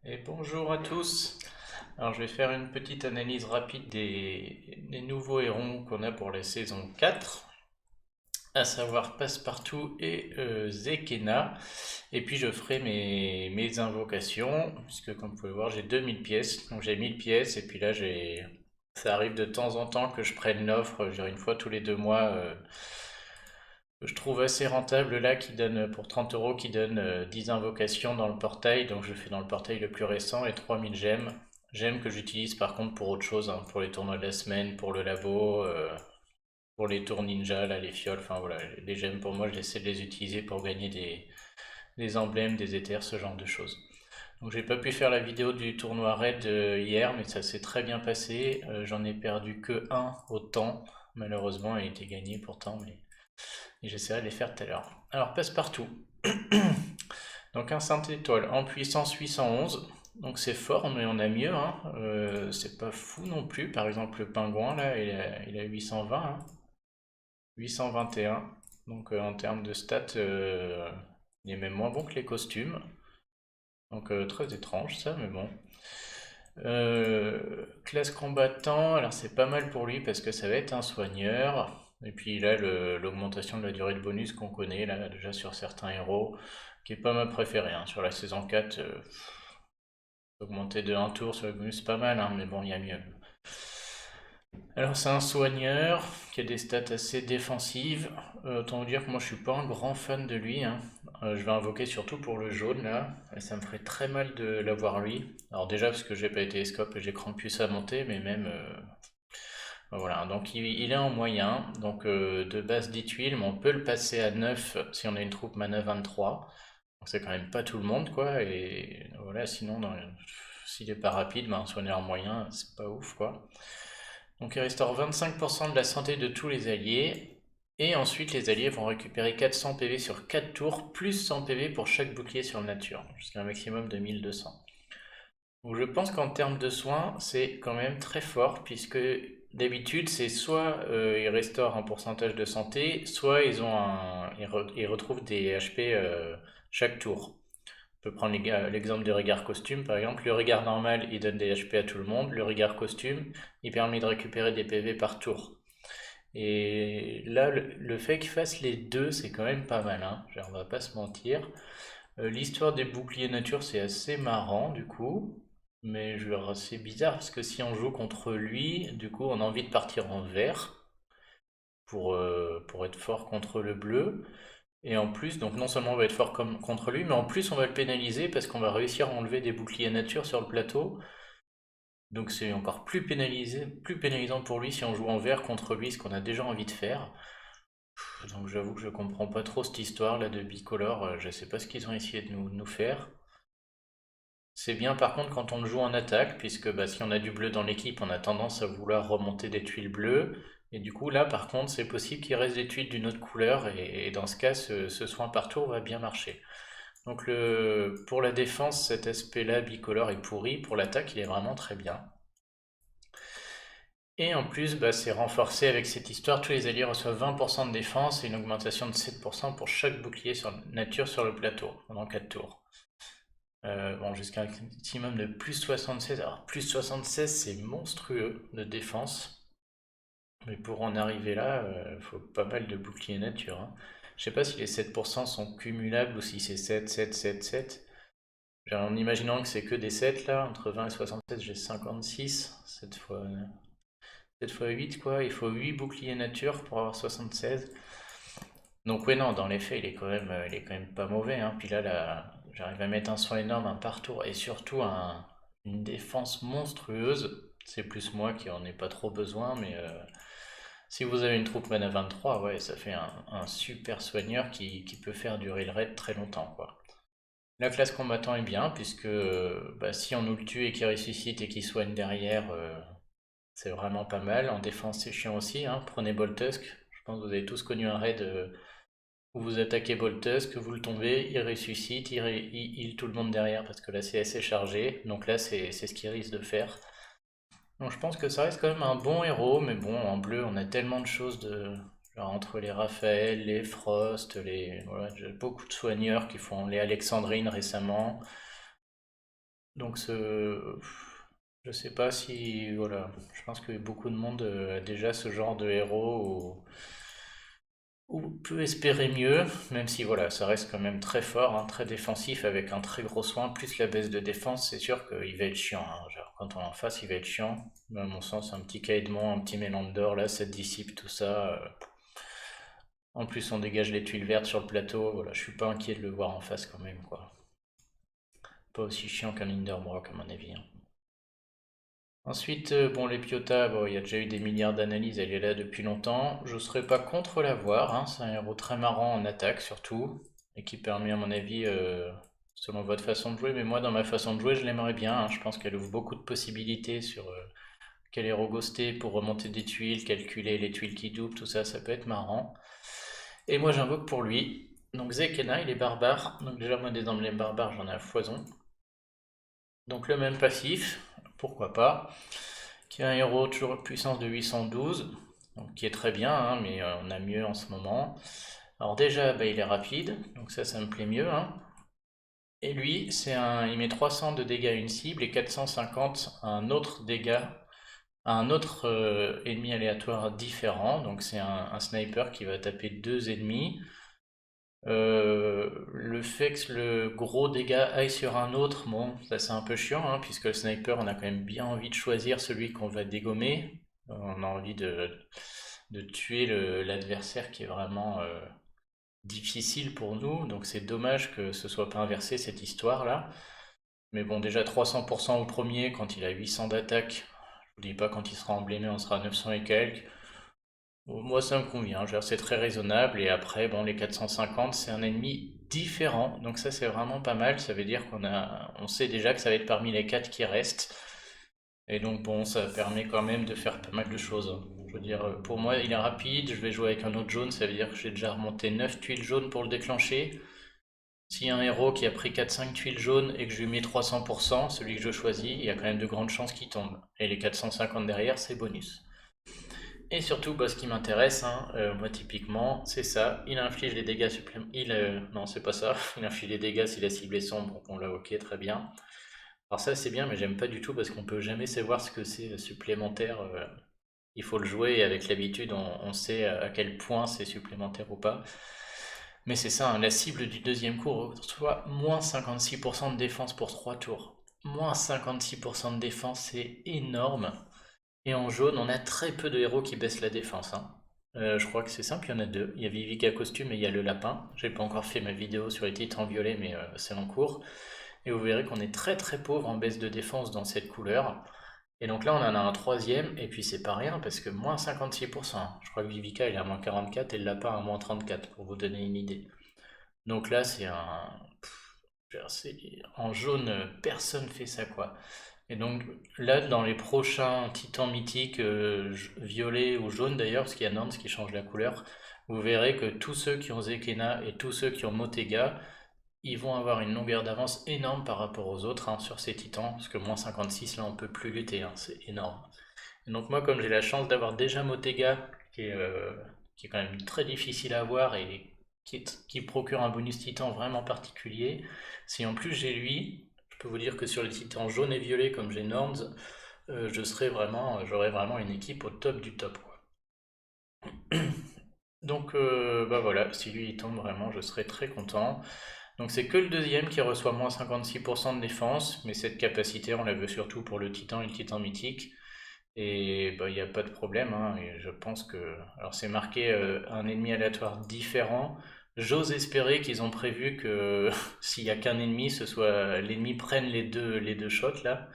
Et bonjour à tous. Alors je vais faire une petite analyse rapide des nouveaux hérons qu'on a pour la saison 4, à savoir Passepartout et Zekena. Et puis je ferai mes invocations, puisque comme vous pouvez voir j'ai 2000 pièces. Donc j'ai 1000 pièces et puis là ça arrive de temps en temps que je prenne l'offre, je dirais une fois tous les 2 mois, que je trouve assez rentable là, qui donne pour 30 euros, qui donne 10 invocations dans le portail. Donc je fais dans le portail le plus récent et 3000 gemmes. Gemmes que j'utilise par contre pour autre chose, hein, pour les tournois de la semaine, pour le labo, pour les tours ninja, là, les fioles, enfin voilà, les gemmes pour moi, j'essaie de les utiliser pour gagner des emblèmes, des éthers, ce genre de choses. Donc j'ai pas pu faire la vidéo du tournoi raid hier, mais ça s'est très bien passé. J'en ai perdu que un au temps, malheureusement, il a été gagné pourtant, mais et j'essaierai de les faire tout à l'heure. Alors, passe-partout. Donc, un saint étoile en puissance 811. Donc, c'est fort, mais on a mieux. Hein. C'est pas fou non plus. Par exemple, le pingouin, là, il a 820. Hein. 821. Donc, en termes de stats, il est même moins bon que les costumes. Donc, très étrange ça, mais bon. Classe combattant, alors c'est pas mal pour lui parce que ça va être un soigneur. Et puis là, l'augmentation de la durée de bonus qu'on connaît là déjà sur certains héros, qui est pas ma préférée. Hein. Sur la saison 4, augmenter de un tour sur le bonus, c'est pas mal, hein, mais bon, il y a mieux. Alors c'est un soigneur qui a des stats assez défensives. Autant vous dire que moi je suis pas un grand fan de lui. Hein. Je vais invoquer surtout pour le jaune là. Et ça me ferait très mal de l'avoir lui. Alors déjà parce que j'ai pas été escope et j'ai Krampus à monter, mais même voilà. Donc il est en moyen. Donc de base 10 tuiles, mais on peut le passer à 9 si on a une troupe mana 23. Donc c'est quand même pas tout le monde quoi. Et voilà, sinon s'il est pas rapide, ben, un soigneur en moyen, c'est pas ouf quoi. Donc il restaure 25% de la santé de tous les alliés. Et ensuite, les alliés vont récupérer 400 PV sur 4 tours, plus 100 PV pour chaque bouclier sur nature, jusqu'à un maximum de 1200. Donc je pense qu'en termes de soins, c'est quand même très fort, puisque d'habitude, c'est soit ils restaurent un pourcentage de santé, soit ils retrouvent des HP chaque tour. On peut prendre l'exemple du regard costume, par exemple. Le regard normal, il donne des HP à tout le monde. Le regard costume, il permet de récupérer des PV par tour. Et là, le fait qu'il fasse les deux, c'est quand même pas mal, hein. Genre, on va pas se mentir. L'histoire des boucliers nature, c'est assez marrant, du coup. Mais genre, c'est bizarre, parce que si on joue contre lui, du coup, on a envie de partir en vert pour être fort contre le bleu. Et en plus, donc non seulement on va être fort contre lui, mais en plus on va le pénaliser parce qu'on va réussir à enlever des boucliers nature sur le plateau. Donc c'est encore plus pénalisé, plus pénalisant pour lui si on joue en vert contre lui, ce qu'on a déjà envie de faire. Donc j'avoue que je comprends pas trop cette histoire là de bicolore, je sais pas ce qu'ils ont essayé de nous faire. C'est bien par contre quand on le joue en attaque, puisque bah, si on a du bleu dans l'équipe, on a tendance à vouloir remonter des tuiles bleues. Et du coup là par contre c'est possible qu'il reste des tuiles d'une autre couleur, et dans ce cas ce soin par tour va bien marcher. Donc pour la défense, cet aspect-là bicolore est pourri. Pour l'attaque, il est vraiment très bien. Et en plus, bah, c'est renforcé avec cette histoire. Tous les alliés reçoivent 20% de défense et une augmentation de 7% pour chaque bouclier sur nature sur le plateau pendant 4 tours. Bon, jusqu'à un maximum de plus 76. Alors, plus 76, c'est monstrueux de défense. Mais pour en arriver là, il faut pas mal de boucliers nature. Hein. Je sais pas si les 7% sont cumulables ou si c'est 7, 7, 7, 7. En imaginant que c'est que des 7 là, entre 20 et 67, j'ai 56. 7 fois 8 quoi, il faut 8 boucliers nature pour avoir 76. Donc ouais non, dans les faits, il est quand même pas mauvais. Hein. Puis là, j'arrive à mettre un soin énorme, un partout, et surtout une défense monstrueuse. C'est plus moi qui en ai pas trop besoin, mais si vous avez une troupe mana 23, ouais, ça fait un super soigneur qui peut faire durer le raid très longtemps, quoi. La classe combattant est bien, puisque bah, si on nous le tue et qu'il ressuscite et qu'il soigne derrière, c'est vraiment pas mal. En défense, c'est chiant aussi. Hein. Prenez Boltusk. Je pense que vous avez tous connu un raid où vous attaquez Boltusk, vous le tombez, il ressuscite, il heal tout le monde derrière, parce que là, c'est assez chargé. Donc là, c'est ce qu'il risque de faire. Donc je pense que ça reste quand même un bon héros, mais bon, en bleu, on a tellement de choses genre entre les Raphaël, les Frost, voilà, j'ai beaucoup de soigneurs qui font les Alexandrines récemment. Donc je sais pas si, voilà, je pense que beaucoup de monde a déjà ce genre de héros ou peut espérer mieux, même si voilà, ça reste quand même très fort, hein, très défensif avec un très gros soin, plus la baisse de défense, c'est sûr qu'il va être chiant, hein. Genre, quand on est en face, il va être chiant. Mais à mon sens, un petit Caïdemon, un petit Mélandor, là, ça dissipe tout ça. En plus, on dégage les tuiles vertes sur le plateau. Voilà, je suis pas inquiet de le voir en face quand même, quoi. Pas aussi chiant qu'un Linderbrock, à mon avis, hein. Ensuite, bon, les Piota, bon, il y a déjà eu des milliards d'analyses, elle est là depuis longtemps. Je serais pas contre l'avoir, hein, c'est un héros très marrant en attaque surtout, et qui permet à mon avis, selon votre façon de jouer, mais moi dans ma façon de jouer, je l'aimerais bien, hein. Je pense qu'elle ouvre beaucoup de possibilités sur quel héros ghoster pour remonter des tuiles, calculer les tuiles qui doublent, tout ça, ça peut être marrant. Et moi j'invoque pour lui, donc Zekena, il est barbare, donc déjà moi des emblèmes barbares j'en ai à foison. Donc le même passif, pourquoi pas, qui est un héros toujours puissance de 812, donc qui est très bien, hein, mais on a mieux en ce moment. Alors déjà, bah, il est rapide, donc ça me plaît mieux, hein. Et lui, il met 300 de dégâts à une cible et 450 à un autre dégât, à un autre ennemi aléatoire différent. Donc c'est un sniper qui va taper deux ennemis. Le fait que le gros dégât aille sur un autre, bon, ça c'est un peu chiant, hein, puisque le sniper, on a quand même bien envie de choisir celui qu'on va dégommer. On a envie de tuer l'adversaire qui est vraiment difficile pour nous, donc c'est dommage que ce soit pas inversé cette histoire-là. Mais bon, déjà 300% au premier, quand il a 800 d'attaque, je vous dis pas quand il sera emblémé, on sera à 900 et quelques. Bon, moi, ça me convient, c'est très raisonnable. Et après, bon, les 450, c'est un ennemi différent. Donc ça, c'est vraiment pas mal. Ça veut dire on sait déjà que ça va être parmi les 4 qui restent. Et donc, bon, ça permet quand même de faire pas mal de choses. Je veux dire, pour moi, il est rapide. Je vais jouer avec un autre jaune. Ça veut dire que j'ai déjà remonté 9 tuiles jaunes pour le déclencher. S'il y a un héros qui a pris 4-5 tuiles jaunes et que je lui mets 300%, celui que je choisis, il y a quand même de grandes chances qu'il tombe. Et les 450 derrière, c'est bonus. Et surtout, bah, ce qui m'intéresse, hein, moi typiquement, c'est ça. Il inflige des dégâts supplémentaires. Non, c'est pas ça. Il inflige des dégâts si la cible est sombre. Bon, là, ok, très bien. Alors ça, c'est bien, mais j'aime pas du tout parce qu'on peut jamais savoir ce que c'est supplémentaire. Il faut le jouer et avec l'habitude, on sait à quel point c'est supplémentaire ou pas. Mais c'est ça, hein, la cible du deuxième coup reçoit moins 56% de défense pour 3 tours. Moins 56% de défense, c'est énorme. Et en jaune, on a très peu de héros qui baissent la défense, hein. Je crois que c'est simple, il y en a deux. Il y a Vivica Costume et il y a le lapin. J'ai pas encore fait ma vidéo sur les titres en violet, mais c'est en cours. Et vous verrez qu'on est très très pauvre en baisse de défense dans cette couleur. Et donc là, on en a un troisième, et puis c'est pas rien, parce que moins 56%. Je crois que Vivica, il est à moins 44 et le lapin à moins 34, pour vous donner une idée. Donc là, en jaune, personne fait ça, quoi. Et donc là, dans les prochains titans mythiques, violet ou jaune d'ailleurs, parce qu'il y a Nance qui change la couleur, vous verrez que tous ceux qui ont Zekena et tous ceux qui ont Motega, ils vont avoir une longueur d'avance énorme par rapport aux autres, hein, sur ces titans, parce que moins 56, là, on peut plus lutter, hein, c'est énorme. Et donc moi, comme j'ai la chance d'avoir déjà Motega, qui est quand même très difficile à avoir et qui procure un bonus titan vraiment particulier, si en plus j'ai lui, je peux vous dire que sur les titans jaunes et violets comme j'ai Norns, j'aurais vraiment une équipe au top du top, quoi. Donc bah voilà, si lui il tombe vraiment, je serais très content. Donc c'est que le deuxième qui reçoit moins 56% de défense, mais cette capacité on la veut surtout pour le titan et le titan mythique. Et bah, il n'y a pas de problème, hein, et je pense que... Alors c'est marqué un ennemi aléatoire différent. J'ose espérer qu'ils ont prévu que s'il n'y a qu'un ennemi, ce soit l'ennemi prenne les deux shots là.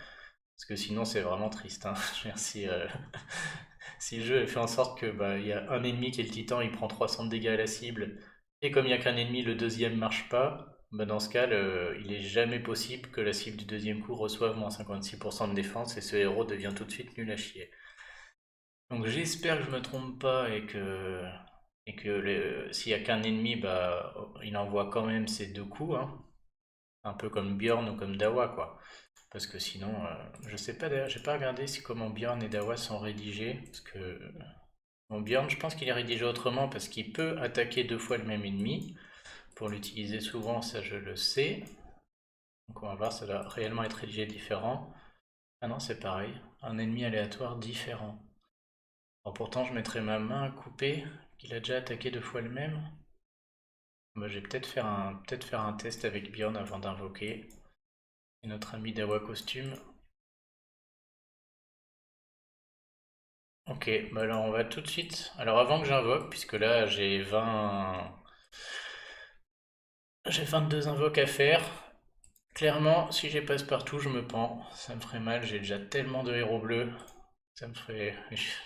Parce que sinon c'est vraiment triste, hein. Je veux dire, si le jeu fait en sorte que bah, il y a un ennemi qui est le titan, il prend 300 de dégâts à la cible, et comme il n'y a qu'un ennemi, le deuxième marche pas, bah, dans ce cas, il est jamais possible que la cible du deuxième coup reçoive moins 56% de défense, et ce héros devient tout de suite nul à chier. Donc j'espère que je me trompe pas et que s'il y a qu'un ennemi, bah, il envoie quand même ses deux coups, hein. Un peu comme Bjorn ou comme Dawa, quoi. Parce que sinon, je sais pas d'ailleurs, j'ai pas regardé comment Bjorn et Dawa sont rédigés. Parce que bon, Bjorn, je pense qu'il est rédigé autrement parce qu'il peut attaquer deux fois le même ennemi. Pour l'utiliser souvent, ça je le sais. Donc on va voir, ça doit réellement être rédigé différent. Ah non, c'est pareil. Un ennemi aléatoire différent. Bon, pourtant, je mettrais ma main à couper, qu'il a déjà attaqué 2 fois le même. Bah, je vais peut-être faire un test avec Bjorn avant d'invoquer. Et notre ami Dawa Costume. Ok, bah alors on va tout de suite. Alors avant que j'invoque, puisque là j'ai 22 invoques à faire. Clairement, si j'ai passe-partout, je me pends. Ça me ferait mal, j'ai déjà tellement de héros bleus. Ça me ferait.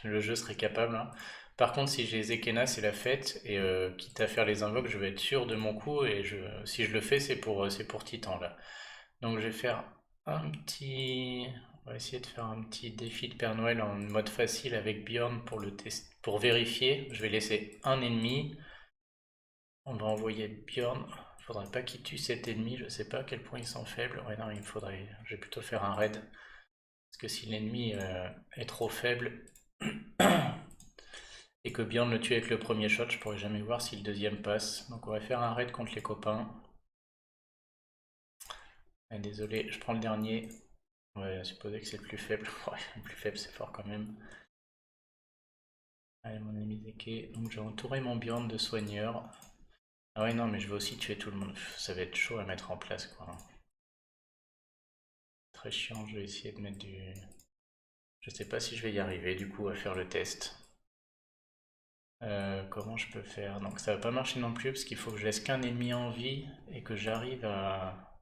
Le jeu serait capable, hein. Par contre, si j'ai Zekena, c'est la fête. Et quitte à faire les invoques, je vais être sûr de mon coup. Et si je le fais, c'est pour Titan, là. Donc je vais faire un petit. On va essayer de faire un petit défi de Père Noël en mode facile avec Bjorn pour le test, pour vérifier. Je vais laisser un ennemi. On va envoyer Bjorn. Faudrait pas qu'il tue cet ennemi. Je sais pas à quel point ils sont faibles. Ouais, non, il faudrait. Je vais plutôt faire un raid. Parce que si l'ennemi est trop faible et que Bjorn le tue avec le premier shot, je pourrais jamais voir si le deuxième passe. Donc on va faire un raid contre les copains. Ah, désolé, je prends le dernier. On va supposer que c'est le plus faible. Ouais, le plus faible c'est fort quand même. Allez, mon ami Zeke. Donc j'ai entouré mon Bjorn de soigneurs. Ah ouais, non, mais je vais aussi tuer tout le monde. Ça va être chaud à mettre en place, quoi. Très chiant, je vais essayer de mettre du... Je sais pas si je vais y arriver, du coup, à faire le test. Comment je peux faire? Donc ça va pas marcher non plus, parce qu'il faut que je laisse qu'un ennemi en vie et que j'arrive à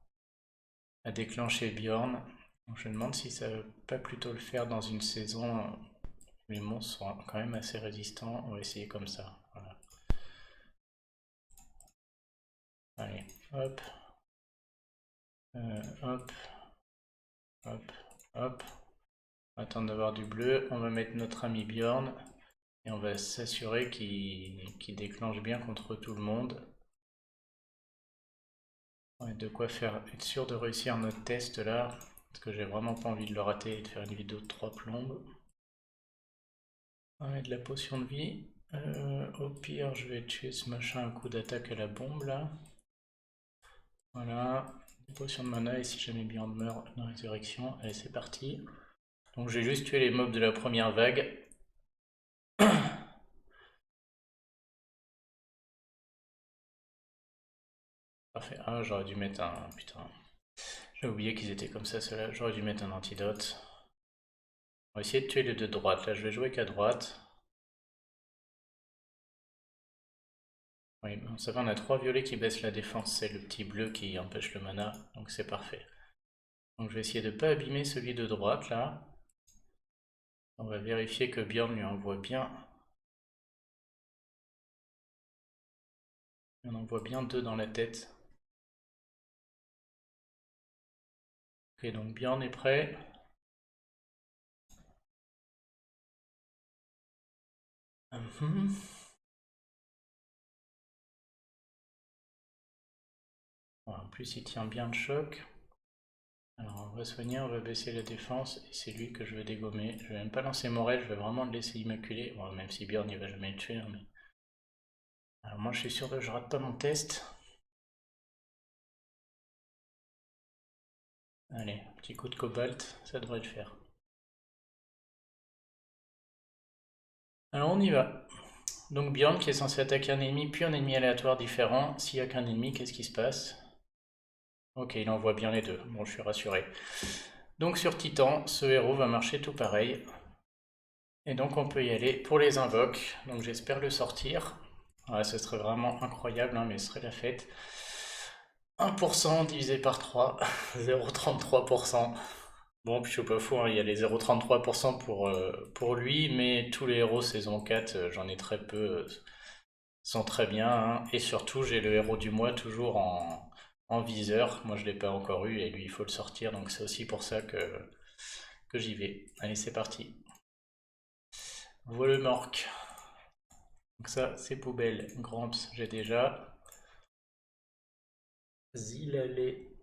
déclencher Bjorn. Donc je me demande si ça va pas plutôt le faire dans une saison où les monstres sont quand même assez résistants. On va essayer comme ça. Voilà. Allez, hop. Hop, hop, hop. Attendre d'avoir du bleu. On va mettre notre ami Bjorn. Et on va s'assurer qu'il déclenche bien contre tout le monde. Ouais, de quoi être sûr de réussir notre test là. Parce que j'ai vraiment pas envie de le rater et de faire une vidéo de 3 plombes. On va mettre de la potion de vie. Au pire, je vais tuer ce machin à coup d'attaque à la bombe là. Voilà. Une potion de mana et si jamais Bjorn meurt, une résurrection. Allez, c'est parti. Donc j'ai juste tué les mobs de la première vague. Parfait. Ah, j'aurais dû mettre un... Putain. J'ai oublié qu'ils étaient comme ça ceux-là. J'aurais dû mettre un antidote. On va essayer de tuer les deux de droite. Là, je vais jouer qu'à droite. Oui, bon, ça va, on a 3 violets qui baissent la défense. C'est le petit bleu qui empêche le mana. Donc c'est parfait. Donc je vais essayer de ne pas abîmer celui de droite, là. On va vérifier que Bjorn lui envoie bien. On envoie bien 2 dans la tête. Ok, donc Bjorn est prêt. En plus, il tient bien le choc. Alors, on va soigner, on va baisser la défense, et c'est lui que je vais dégommer. Je vais même pas lancer Morel, je vais vraiment le laisser immaculé. Bon, même si Bjorn, il va jamais le tuer. Hein, mais... Alors, moi, je suis sûr que je rate pas mon test. Allez, petit coup de cobalt, ça devrait le faire. Alors, on y va. Donc, Bjorn qui est censé attaquer un ennemi, puis un ennemi aléatoire différent. S'il n'y a qu'un ennemi, qu'est-ce qui se passe? Ok, il envoie bien les deux. Bon, je suis rassuré. Donc, sur Titan, ce héros va marcher tout pareil. Et donc on peut y aller pour les invoques. Donc j'espère le sortir. Ouais, ce serait vraiment incroyable, hein, mais ce serait la fête. 1% divisé par 3, 0,33%. Bon, puis je suis pas fou, hein, il y a les 0,33% pour lui, mais tous les héros saison 4, j'en ai très peu, sont très bien, hein. Et surtout, j'ai le héros du mois toujours en viseur. Moi, je l'ai pas encore eu et lui, il faut le sortir, donc c'est aussi pour ça que j'y vais. Allez, c'est parti. Volemorque. Donc ça, c'est poubelle. Gramps, j'ai déjà. Zilalé.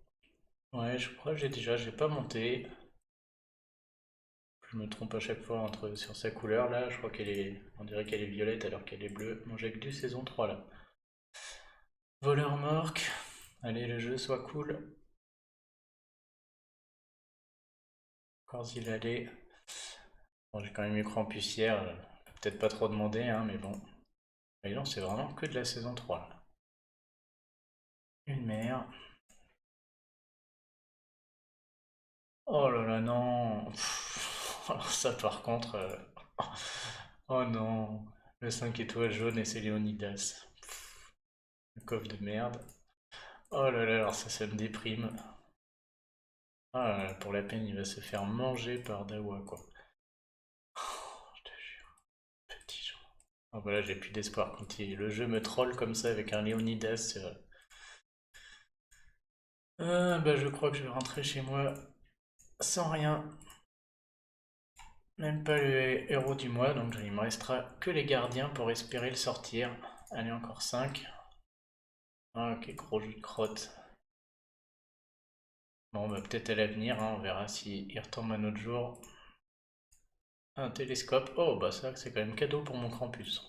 Ouais, je crois que j'ai déjà, j'ai pas monté. Je me trompe à chaque fois sur sa couleur là. Je crois qu'elle est. On dirait qu'elle est violette alors qu'elle est bleue. Bon, j'ai que du saison 3 là. Voleur morque. Allez, le jeu soit cool. Quand il allait. Bon, j'ai quand même eu Crampussière, peut-être pas trop demandé, hein, mais bon. Et non, c'est vraiment que de la saison 3 là. Une mère. Oh là là, non. Alors ça par contre. Oh non. Le 5 étoiles jaune et c'est Léonidas. Le coffre de merde. Oh là là, alors ça me déprime. Ah, pour la peine, il va se faire manger par Dawa, quoi. Oh, je te jure, petit Jean. Ah, voilà, j'ai plus d'espoir quand le jeu me troll comme ça avec un Léonidas. Bah, je crois que je vais rentrer chez moi sans rien. Même pas le héros du mois, donc il me restera que les gardiens pour espérer le sortir. Allez, encore 5. Ah, ok, gros jeu de crotte. Bon, bah peut-être à l'avenir, hein, on verra s'il retombe un autre jour. Un télescope. Oh, bah ça, c'est quand même cadeau pour mon Krampus.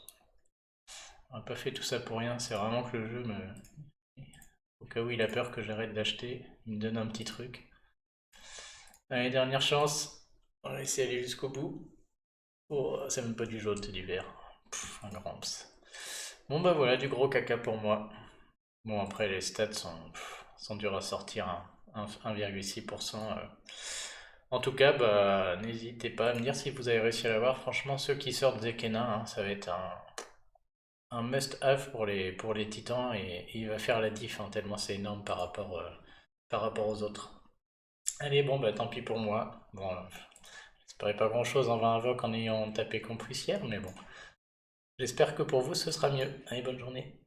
On n'a pas fait tout ça pour rien, c'est vraiment que le jeu me... Au cas où il a peur que j'arrête d'acheter, il me donne un petit truc. Allez, dernière chance. On va essayer d'aller jusqu'au bout. Oh, c'est même pas du jaune, c'est du vert. Pff, un Gramps. Bon bah voilà, du gros caca pour moi. Bon après les stats sont durs à sortir, hein. 1,6%. En tout cas, bah n'hésitez pas à me dire si vous avez réussi à l'avoir. Franchement, ceux qui sortent Zekena, hein, ça va être un must-have pour les titans et il va faire la diff, hein, tellement c'est énorme par rapport aux autres. Allez, bon bah tant pis pour moi. Bon, j'espérais pas grand-chose en 20 invoques en ayant tapé Compulsière, mais bon. J'espère que pour vous ce sera mieux. Allez, bonne journée.